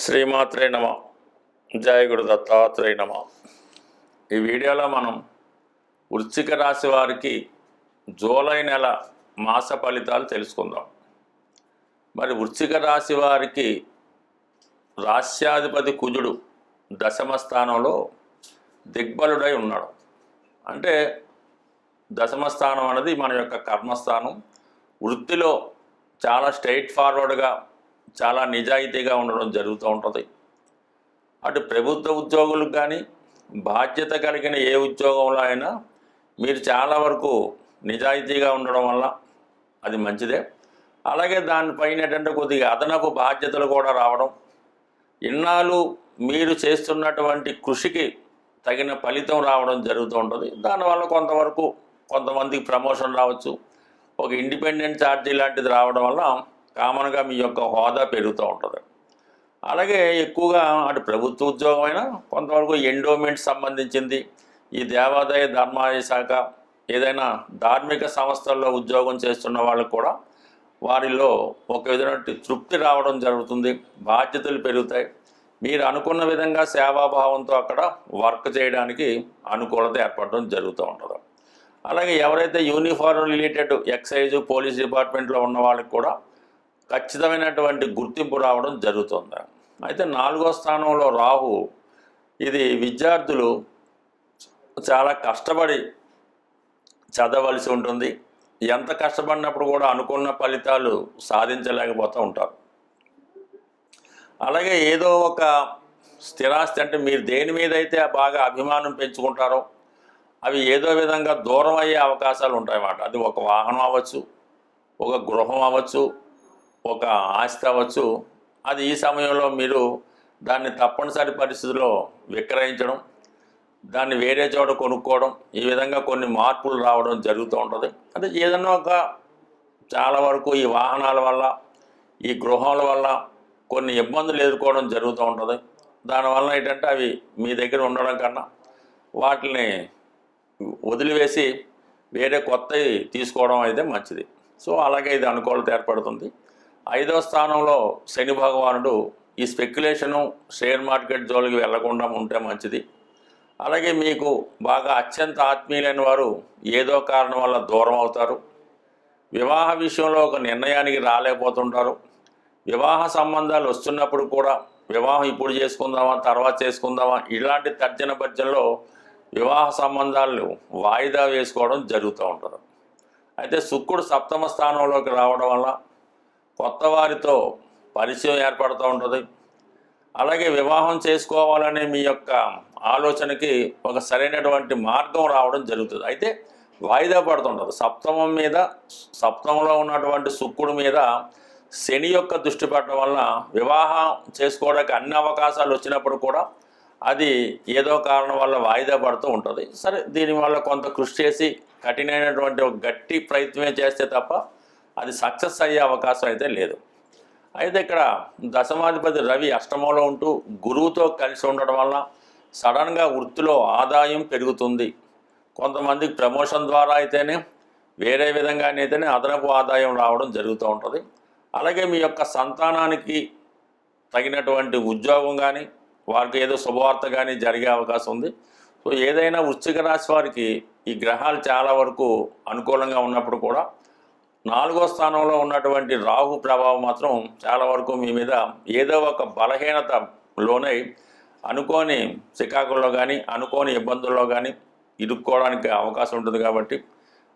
శ్రీమాత్రే నమ. జయ గురు దత్తాత్రేయ నమ. ఈ వీడియోలో మనం వృశ్చిక రాశి వారికి జూలై నెల మాస ఫలితాలు తెలుసుకుందాం. మరి వృశ్చిక రాశి వారికి రాశ్యాధిపతి కుజుడు దశమ స్థానంలో దిగ్బలుడై ఉన్నాడు. అంటే దశమ స్థానం అనేది మన యొక్క కర్మస్థానం. వృత్తిలో చాలా స్ట్రైట్ ఫార్వర్డ్గా చాలా నిజాయితీగా ఉండడం జరుగుతూ ఉంటుంది. అటు ప్రభుత్వ ఉద్యోగులకు కానీ బాధ్యత కలిగిన ఏ ఉద్యోగంలో అయినా మీరు చాలా వరకు నిజాయితీగా ఉండడం వల్ల అది మంచిదే. అలాగే దానిపైన ఏంటంటే కొద్దిగా అదనపు బాధ్యతలు కూడా రావడం, ఇన్నాళ్ళు మీరు చేస్తున్నటువంటి కృషికి తగిన ఫలితం రావడం జరుగుతూ ఉంటుంది. దానివల్ల కొంతమందికి ప్రమోషన్ రావచ్చు, ఒక ఇండిపెండెంట్ ఛార్జీ లాంటిది రావడం వల్ల కామన్గా మీ యొక్క హోదా పెరుగుతూ ఉంటుంది. అలాగే ఎక్కువగా అటు ప్రభుత్వ ఉద్యోగమైనా కొంతవరకు ఎండోమెంట్ సంబంధించింది, ఈ దేవాదాయ ధర్మాదాయ శాఖ ఏదైనా ధార్మిక సంస్థల్లో ఉద్యోగం చేస్తున్న వాళ్ళకు కూడా వారిలో ఒక విధమైన తృప్తి రావడం జరుగుతుంది. బాధ్యతలు పెరుగుతాయి. మీరు అనుకున్న విధంగా సేవాభావంతో అక్కడ వర్క్ చేయడానికి అనుకూలత ఏర్పడడం జరుగుతూ ఉంటుంది. అలాగే ఎవరైతే యూనిఫార్మ్ రిలేటెడ్ ఎక్సైజ్ పోలీస్ డిపార్ట్మెంట్లో ఉన్న వాళ్ళకి కూడా ఖచ్చితమైనటువంటి గుర్తింపు రావడం జరుగుతుంది. అయితే 4వ స్థానంలో రాహు, ఇది విద్యార్థులు చాలా కష్టపడి చదవలసి ఉంటుంది. ఎంత కష్టపడినప్పుడు కూడా అనుకున్న ఫలితాలు సాధించలేకపోతూ ఉంటారు. అలాగే ఏదో ఒక స్థిరాస్తి, అంటే మీరు దేని మీద అయితే బాగా అభిమానం పెంచుకుంటారో అవి ఏదో విధంగా దూరం అయ్యే అవకాశాలు ఉంటాయన్నమాట. అది ఒక వాహనం అవ్వచ్చు, ఒక గృహం అవ్వచ్చు, ఒక ఆస్తి అవ్వచ్చు. అది ఈ సమయంలో మీరు దాన్ని తప్పనిసరి పరిస్థితుల్లో విక్రయించడం, దాన్ని వేరే చోట కొనుక్కోవడం, ఈ విధంగా కొన్ని మార్పులు రావడం జరుగుతూ ఉంటుంది. అంటే ఏదన్నా ఒక చాలా వరకు ఈ వాహనాల వల్ల, ఈ గృహాల వల్ల కొన్ని ఇబ్బందులు ఎదుర్కోవడం జరుగుతూ ఉంటుంది. దానివల్ల ఏంటంటే అవి మీ దగ్గర ఉండడం కన్నా వాటిని వదిలివేసి వేరే కొత్తవి తీసుకోవడం అయితే మంచిది. సో అలాగే ఇది అనుకూలత ఏర్పడుతుంది. 5వ స్థానంలో శని భగవానుడు, ఈ స్పెక్యులేషను షేర్ మార్కెట్ జోలికి వెళ్లకుండా ఉంటే మంచిది. అలాగే మీకు బాగా అత్యంత ఆత్మీయులైన వారు ఏదో కారణం వల్ల దూరం అవుతారు. వివాహ విషయంలో ఒక నిర్ణయానికి రాలేకపోతుంటారు. వివాహ సంబంధాలు వస్తున్నప్పుడు కూడా వివాహం ఇప్పుడు చేసుకుందామా తర్వాత చేసుకుందామా ఇలాంటి తర్జన భర్జనలో వివాహ సంబంధాలు వాయిదా వేసుకోవడం జరుగుతూ ఉంటుంది. అయితే శుక్రుడు 7వ స్థానంలోకి రావడం వల్ల కొత్త వారితో పరిచయం ఏర్పడుతూ ఉంటుంది. అలాగే వివాహం చేసుకోవాలనే మీ యొక్క ఆలోచనకి ఒక సరైనటువంటి మార్గం రావడం జరుగుతుంది. అయితే వాయిదా పడుతుంటుంది. సప్తమంలో ఉన్నటువంటి శుక్రుడి మీద శని యొక్క దృష్టి పడడం వల్ల వివాహం చేసుకోవడానికి అన్ని అవకాశాలు వచ్చినప్పుడు కూడా అది ఏదో కారణం వల్ల వాయిదా పడుతూ ఉంటుంది. సరే, దీనివల్ల కొంత కృషి చేసి కఠినమైనటువంటి ఒక గట్టి ప్రయత్నమే చేస్తే తప్ప అది సక్సెస్ అయ్యే అవకాశం అయితే లేదు. అయితే ఇక్కడ దశమాధిపతి రవి అష్టమంలో ఉంటూ గురువుతో కలిసి ఉండడం వల్ల సడన్గా వృత్తిలో ఆదాయం పెరుగుతుంది. కొంతమందికి ప్రమోషన్ ద్వారా అయితేనే వేరే విధంగానైతేనే అదనపు ఆదాయం రావడం జరుగుతూ ఉంటుంది. అలాగే మీ యొక్క సంతానానికి తగినటువంటి ఉద్యోగం కానీ వారికి ఏదో శుభవార్త కానీ జరిగే అవకాశం ఉంది. సో ఏదైనా వృశ్చిక రాశి వారికి ఈ గ్రహాలు చాలా వరకు అనుకూలంగా ఉన్నప్పుడు కూడా 4వ స్థానంలో ఉన్నటువంటి రాహు ప్రభావం మాత్రం చాలా వరకు మీ మీద ఏదో ఒక బలహీనత లోనై అనుకోని చికాకుల్లో కానీ అనుకోని ఇబ్బందుల్లో కానీ ఇరుక్కోవడానికి అవకాశం ఉంటుంది. కాబట్టి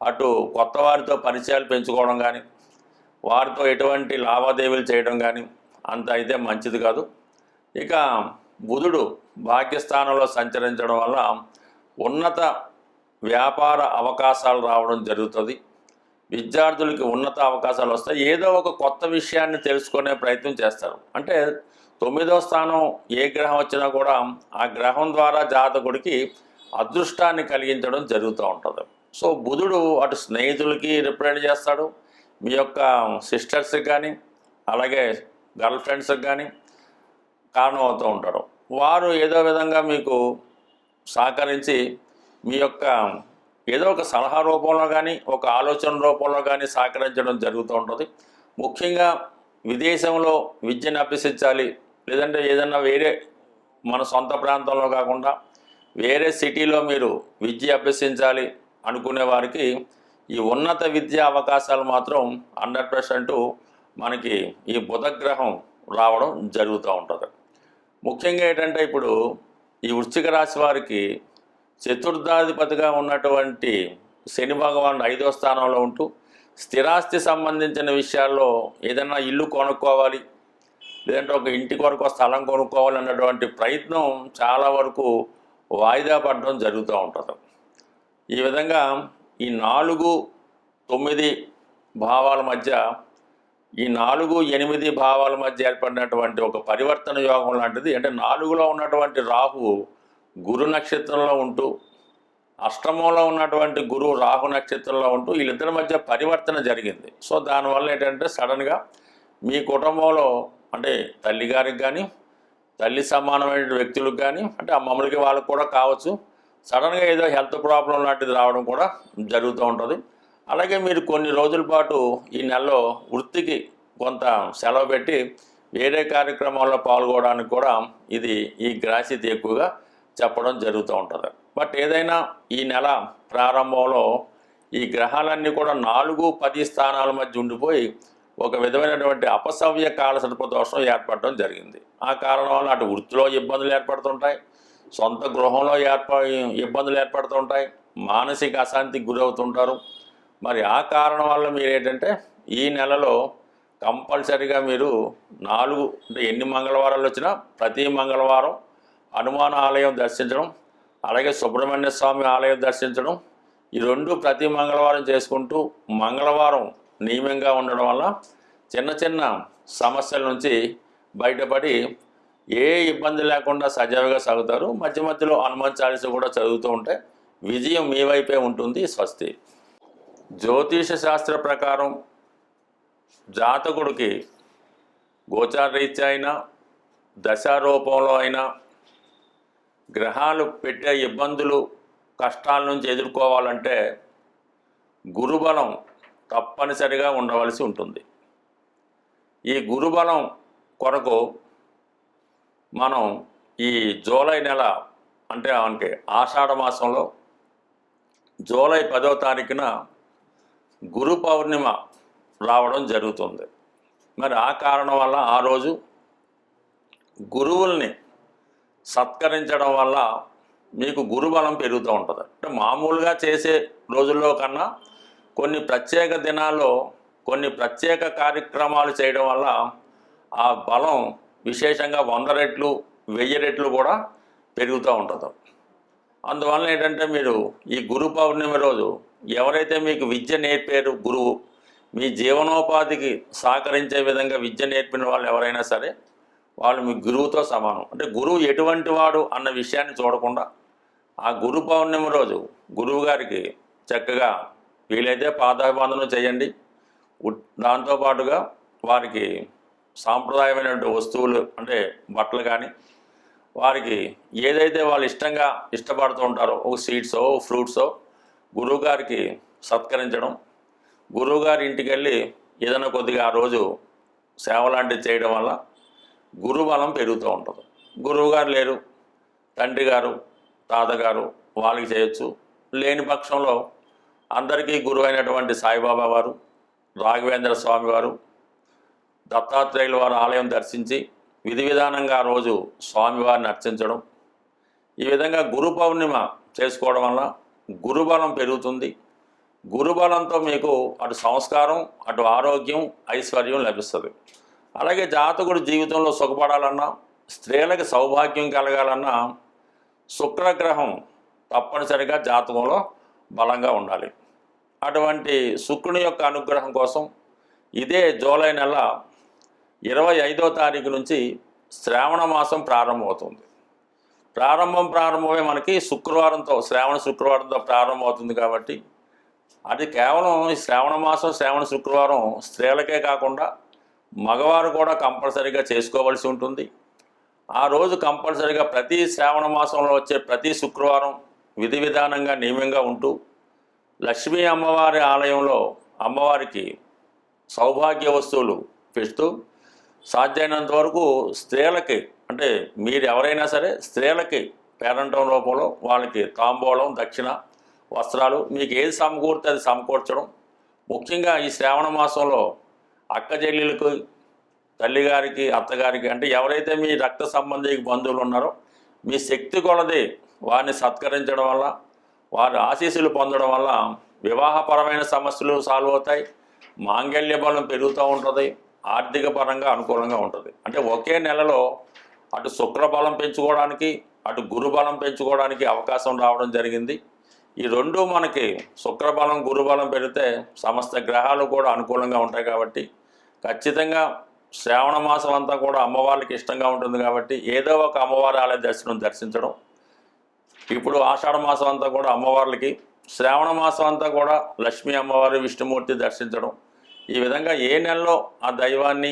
అటు కొత్త వారితో పరిచయాలు పెంచుకోవడం కానీ వారితో ఎటువంటి లావాదేవీలు చేయడం కానీ అంత అయితే మంచిది కాదు. ఇక బుధుడు భాగ్యస్థానంలో సంచరించడం వల్ల ఉన్నత వ్యాపార అవకాశాలు రావడం జరుగుతుంది. విద్యార్థులకి ఉన్నత అవకాశాలు వస్తాయి. ఏదో ఒక కొత్త విషయాన్ని తెలుసుకునే ప్రయత్నం చేస్తారు. అంటే 9వ స్థానం ఏ గ్రహం వచ్చినా కూడా ఆ గ్రహం ద్వారా జాతకుడికి అదృష్టాన్ని కలిగించడం జరుగుతూ ఉంటుంది. సో బుధుడు అటు స్నేహితులకి రిప్రజెంట్ చేస్తాడు, మీ యొక్క సిస్టర్స్కి కానీ అలాగే గర్ల్ ఫ్రెండ్స్కి కానీ కారణం అవుతూ ఉంటాడు. వారు ఏదో విధంగా మీకు సహకరించి మీ యొక్క ఏదో ఒక సలహా రూపంలో కానీ ఒక ఆలోచన రూపంలో కానీ సహకరించడం జరుగుతూ ఉంటుంది. ముఖ్యంగా విదేశంలో విద్యను అభ్యసించాలి, లేదంటే ఏదన్నా వేరే మన సొంత ప్రాంతంలో కాకుండా వేరే సిటీలో మీరు విద్య అభ్యసించాలి అనుకునే వారికి ఈ ఉన్నత విద్యా అవకాశాలు మాత్రం 100% మనకి ఈ బుధగ్రహం రావడం జరుగుతూ ఉంటుంది. ముఖ్యంగా ఏంటంటే ఇప్పుడు ఈ వృశ్చిక రాశి వారికి చతుర్థాధిపతిగా ఉన్నటువంటి శని భగవానుడు 5వ స్థానంలో ఉంటూ స్థిరాస్తి సంబంధించిన విషయాల్లో ఏదైనా ఇల్లు కొనుక్కోవాలి, లేదంటే ఒక ఇంటి కొరకు స్థలం కొనుక్కోవాలి అన్నటువంటి ప్రయత్నం చాలా వరకు వాయిదా పడడం జరుగుతూ ఉంటుంది. ఈ విధంగా ఈ 4, 9 భావాల మధ్య, ఈ 4, 8 భావాల మధ్య ఏర్పడినటువంటి ఒక పరివర్తన యోగం లాంటిది. అంటే 4లో ఉన్నటువంటి రాహు గురు నక్షత్రంలో ఉంటూ, అష్టమంలో ఉన్నటువంటి గురువు రాహు నక్షత్రంలో ఉంటూ వీళ్ళిద్దరి మధ్య పరివర్తన జరిగింది. సో దానివల్ల ఏంటంటే సడన్గా మీ కుటుంబంలో అంటే తల్లిగారికి కానీ, తల్లి సమానమైన వ్యక్తులకు కానీ, అంటే అమ్మమ్మలకి వాళ్ళకి కూడా కావచ్చు, సడన్గా ఏదో హెల్త్ ప్రాబ్లం లాంటిది రావడం కూడా జరుగుతూ ఉంటుంది. అలాగే మీరు కొన్ని రోజుల పాటు ఈ నెలలో వృత్తికి కొంత సెలవు పెట్టి వేరే కార్యక్రమాల్లో పాల్గొనడానికి కూడా ఇది ఈ గ్రాసితి ఎక్కువగా చెప్పడం జరుగుతూ ఉంటుంది. బట్ ఏదైనా ఈ నెల ప్రారంభంలో ఈ గ్రహాలన్నీ కూడా 4, 10 స్థానాల మధ్య ఉండిపోయి ఒక విధమైనటువంటి అపసవ్య కాల సర్పదోషం ఏర్పడడం జరిగింది. ఆ కారణం వల్ల అటు వృత్తిలో ఇబ్బందులు ఏర్పడుతుంటాయి, సొంత గృహంలో ఇబ్బందులు ఏర్పడుతుంటాయి, మానసిక అశాంతికి గురవుతుంటారు. మరి ఆ కారణం వల్ల మీరు ఏంటంటే ఈ నెలలో కంపల్సరిగా మీరు 4 అంటే ఎన్ని మంగళవారాలు వచ్చినా ప్రతి మంగళవారం హనుమాన్ ఆలయం దర్శించడం, అలాగే సుబ్రహ్మణ్య స్వామి ఆలయం దర్శించడం, ఈ 2 ప్రతి మంగళవారం చేసుకుంటూ మంగళవారం నియమంగా ఉండడం వల్ల చిన్న చిన్న సమస్యల నుంచి బయటపడి ఏ ఇబ్బంది లేకుండా సజావుగా సాగుతారు. మధ్య మధ్యలో హనుమాన్ చాలీస కూడా చదువుతూ ఉంటే విజయం మీ వైపే ఉంటుంది. స్వస్తి. జ్యోతిష శాస్త్ర ప్రకారం జాతకుడికి గోచారరీత్యా అయినా దశారూపంలో అయినా గ్రహాలు పెట్టే ఇబ్బందులు కష్టాల నుంచి ఎదుర్కోవాలంటే గురుబలం తప్పనిసరిగా ఉండవలసి ఉంటుంది. ఈ గురుబలం కొరకు మనం ఈ జూలై నెల అంటే ఆషాఢ మాసంలో జూలై 10వ తారీఖున గురు పౌర్ణిమ రావడం జరుగుతుంది. మరి ఆ కారణం వల్ల ఆ రోజు గురువుల్ని సత్కరించడం వల్ల మీకు గురుబలం పెరుగుతూ ఉంటుంది. అంటే మామూలుగా చేసే రోజుల్లో కన్నా కొన్ని ప్రత్యేక దినాల్లో కొన్ని ప్రత్యేక కార్యక్రమాలు చేయడం వల్ల ఆ బలం విశేషంగా 100 రెట్లు 1000 రెట్లు కూడా పెరుగుతూ ఉంటుంది. అందువల్ల ఏంటంటే మీరు ఈ గురు పౌర్ణమి రోజు ఎవరైతే మీకు విద్య నేర్పారు గురువు, మీ జీవనోపాధికి సహకరించే విధంగా విద్య నేర్పిన వాళ్ళు ఎవరైనా సరే వాళ్ళు మీ గురువుతో సమానం. అంటే గురువు ఎటువంటి వాడు అన్న విషయాన్ని చూడకుండా ఆ గురు పౌర్ణమి రోజు గురువు గారికి చక్కగా వీలైతే పాదాభివందనం చేయండి. దాంతోపాటుగా వారికి సాంప్రదాయమైనటువంటి వస్తువులు అంటే బట్టలు కానీ, వారికి ఏదైతే వాళ్ళు ఇష్టపడుతూ ఉంటారో ఒక సీడ్సో ఫ్రూట్సో గురువుగారికి సత్కరించడం, గురువుగారి ఇంటికి వెళ్ళి ఏదైనా కొద్దిగా ఆ రోజు సేవ లాంటివి చేయడం వల్ల గురుబలం పెరుగుతూ ఉంటుంది. గురువుగారు లేరు, తండ్రి గారు తాతగారు వాళ్ళకి చేయొచ్చు. లేని పక్షంలో అందరికీ గురువు అయినటువంటి సాయిబాబా వారు, రాఘవేంద్ర స్వామి వారు, దత్తాత్రేయుల వారి ఆలయం దర్శించి విధి విధానంగా ఆ రోజు స్వామివారిని అర్చించడం, ఈ విధంగా గురు పౌర్ణిమ చేసుకోవడం వల్ల గురుబలం పెరుగుతుంది. గురుబలంతో మీకు అటు సంస్కారం, అటు ఆరోగ్యం, ఐశ్వర్యం లభిస్తుంది. అలాగే జాతకుడు జీవితంలో సుఖపడాలన్నా, స్త్రీలకి సౌభాగ్యం కలగాలన్నా శుక్రగ్రహం తప్పనిసరిగా జాతకంలో బలంగా ఉండాలి. అటువంటి శుక్రుని యొక్క అనుగ్రహం కోసం ఇదే జూలై నెల 25వ తారీఖు నుంచి శ్రావణ మాసం ప్రారంభమవుతుంది. ప్రారంభమే మనకి శుక్రవారంతో, శ్రావణ శుక్రవారంతో ప్రారంభమవుతుంది. కాబట్టి అది కేవలం ఈ శ్రావణ మాసం, శ్రావణ శుక్రవారం స్త్రీలకే కాకుండా మగవారు కూడా కంపల్సరీగా చేసుకోవాల్సి ఉంటుంది. ఆ రోజు కంపల్సరీగా ప్రతి శ్రావణ మాసంలో వచ్చే ప్రతి శుక్రవారం విధి విధానంగా నియమంగా ఉంటూ లక్ష్మీ అమ్మవారి ఆలయంలో అమ్మవారికి సౌభాగ్య వస్తువులు పెడుతూ సాధ్యమైనంత వరకు స్త్రీలకి, అంటే మీరు ఎవరైనా సరే స్త్రీలకి పేరంటం రూపంలో వాళ్ళకి తాంబూలం, దక్షిణ, వస్త్రాలు మీకు ఏది సమకూరితే అది సమకూర్చడం. ముఖ్యంగా ఈ శ్రావణ మాసంలో అక్క చెల్లెలకు, తల్లిగారికి, అత్తగారికి, అంటే ఎవరైతే మీ రక్త సంబంధిక బంధువులు ఉన్నారో మీ శక్తి కొలది వారిని సత్కరించడం వల్ల, వారి ఆశీస్సులు పొందడం వల్ల వివాహపరమైన సమస్యలు సాల్వ్ అవుతాయి, మాంగళ్య బలం పెరుగుతూ ఉంటుంది, ఆర్థిక పరంగా అనుకూలంగా ఉంటుంది. అంటే ఒకే నెలలో అటు శుక్రబలం పెంచుకోవడానికి, అటు గురుబలం పెంచుకోవడానికి అవకాశం రావడం జరిగింది. ఈ రెండు మనకి శుక్రబలం, గురుబలం పెరిగితే సమస్త గ్రహాలు కూడా అనుకూలంగా ఉంటాయి. కాబట్టి ఖచ్చితంగా శ్రావణ మాసం అంతా కూడా అమ్మవారికి ఇష్టంగా ఉంటుంది. కాబట్టి ఏదో ఒక అమ్మవారి ఆలయ దర్శించడం. ఇప్పుడు ఆషాఢ మాసం అంతా కూడా అమ్మవార్లకి, శ్రావణ మాసం అంతా కూడా లక్ష్మీ అమ్మవారి, విష్ణుమూర్తి దర్శించడం. ఈ విధంగా ఏ నెలలో ఆ దైవాన్ని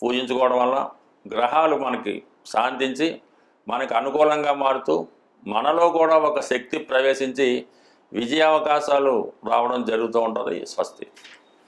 పూజించుకోవడం వల్ల గ్రహాలు మనకి శాంతించి మనకు అనుకూలంగా మారుతూ మనలో కూడా ఒక శక్తి ప్రవేశించి విజయావకాశాలు రావడం జరుగుతూ ఉంటుంది. స్వస్తి.